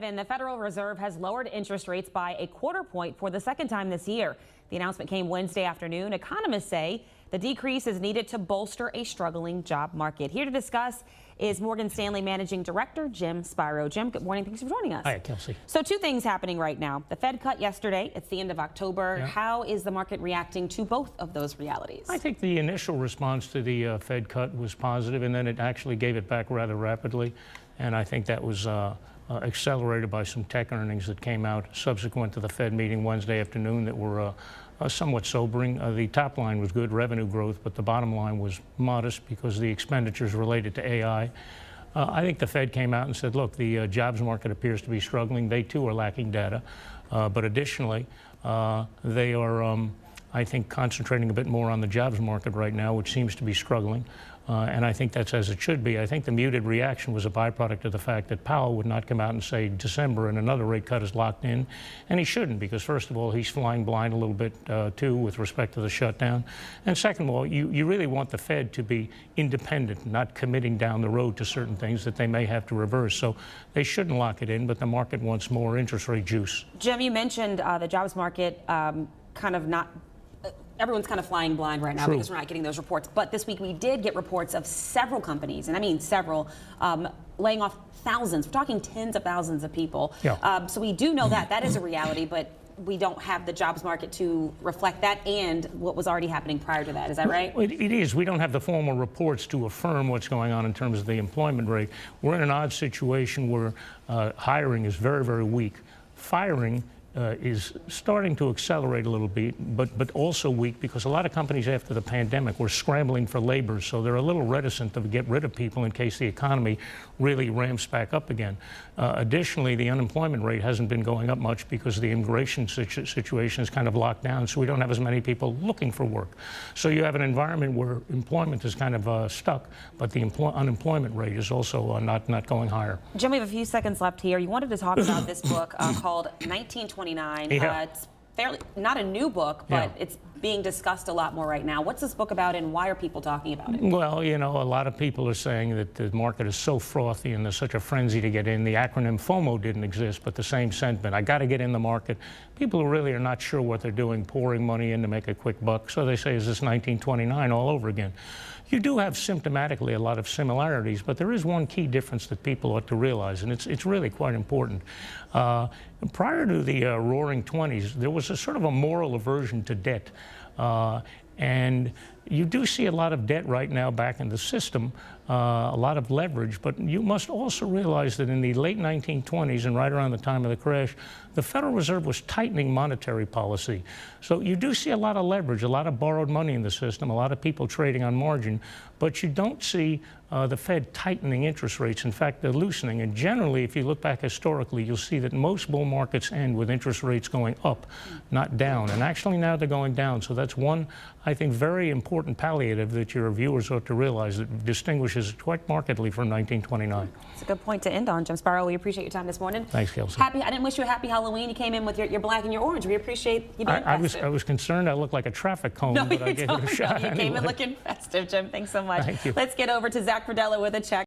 And the Federal Reserve has lowered interest rates by a quarter point for the second time this year. The announcement came Wednesday afternoon. Economists say the decrease is needed to bolster a struggling job market. Here to discuss is Morgan Stanley Managing Director Jim Spiro. Jim, good morning. Thanks for joining us. Hi, Kelsey. So two things happening right now. The Fed cut yesterday. It's the end of October. Yeah. How is the market reacting to both of those realities? I think the initial response to the Fed cut was positive, and then it actually gave it back rather rapidly. And I think that was accelerated by some tech earnings that came out subsequent to the Fed meeting Wednesday afternoon that were somewhat sobering. The top line was good revenue growth, but the bottom line was modest because of the expenditures related to AI. I think the Fed came out and said, look, the jobs market appears to be struggling. They too are lacking data. But additionally, they are, I think, concentrating a bit more on the jobs market right now, which seems to be struggling. And I think that's as it should be. I think the muted reaction was a byproduct of the fact that Powell would not come out and say December and another rate cut is locked in. And he shouldn't, because first of all, he's flying blind a little bit too with respect to the shutdown. And second of all, you really want the Fed to be independent, not committing down the road to certain things that they may have to reverse. So they shouldn't lock it in, but the market wants more interest rate juice. Jim, you mentioned the jobs market kind of not... Everyone's kind of flying blind right now because we're not getting those reports. But this week we did get reports of several companies, and I mean several, laying off thousands. We're talking tens of thousands of people. Yeah. So we do know that that is a reality, but we don't have the jobs market to reflect that and what was already happening prior to that. Is that right? It is. We don't have the formal reports to affirm what's going on in terms of the employment rate. We're in an odd situation where hiring is very, very weak. Firing is starting to accelerate a little bit, but also weak because a lot of companies after the pandemic were scrambling for labor, so they're a little reticent to get rid of people in case the economy really ramps back up again. Additionally, the unemployment rate hasn't been going up much because the immigration situation is kind of locked down, so we don't have as many people looking for work. So you have an environment where employment is kind of stuck, but the unemployment rate is also not going higher. Jim, we have a few seconds left here. You wanted to talk about this book called 1929. Yeah. It's fairly not a new book, but it's being discussed a lot more right now. What's this book about, and why are people talking about it? Well, you know, a lot of people are saying that the market is so frothy and there's such a frenzy to get in. The acronym FOMO didn't exist, but the same sentiment. I got to get in the market. People who really are not sure what they're doing, pouring money in to make a quick buck. So they say, is this 1929 all over again? You do have symptomatically a lot of similarities, but there is one key difference that people ought to realize, and it's really quite important. Prior to the Roaring '20s, there was a sort of a moral aversion to debt. And you do see a lot of debt right now back in the system, a lot of leverage, but you must also realize that in the late 1920s and right around the time of the crash, the Federal Reserve was tightening monetary policy. So you do see a lot of leverage, a lot of borrowed money in the system, a lot of people trading on margin, but you don't see the Fed tightening interest rates. In fact, they're loosening. And generally, if you look back historically, you'll see that most bull markets end with interest rates going up, not down. And actually now they're going down. So that's one, I think, very important palliative that your viewers ought to realize that distinguishes it quite markedly from 1929. It's a good point to end on, Jim Spiro. We appreciate your time this morning. Thanks, Kelsey. I didn't wish you a happy Halloween. You came in with your black and your orange. We appreciate you being festive. I was concerned I looked like a traffic cone, but I gave it a shot anyway. You came in looking festive, Jim. Thanks so much. Thank you. Let's get over to Zach Fradella with a check.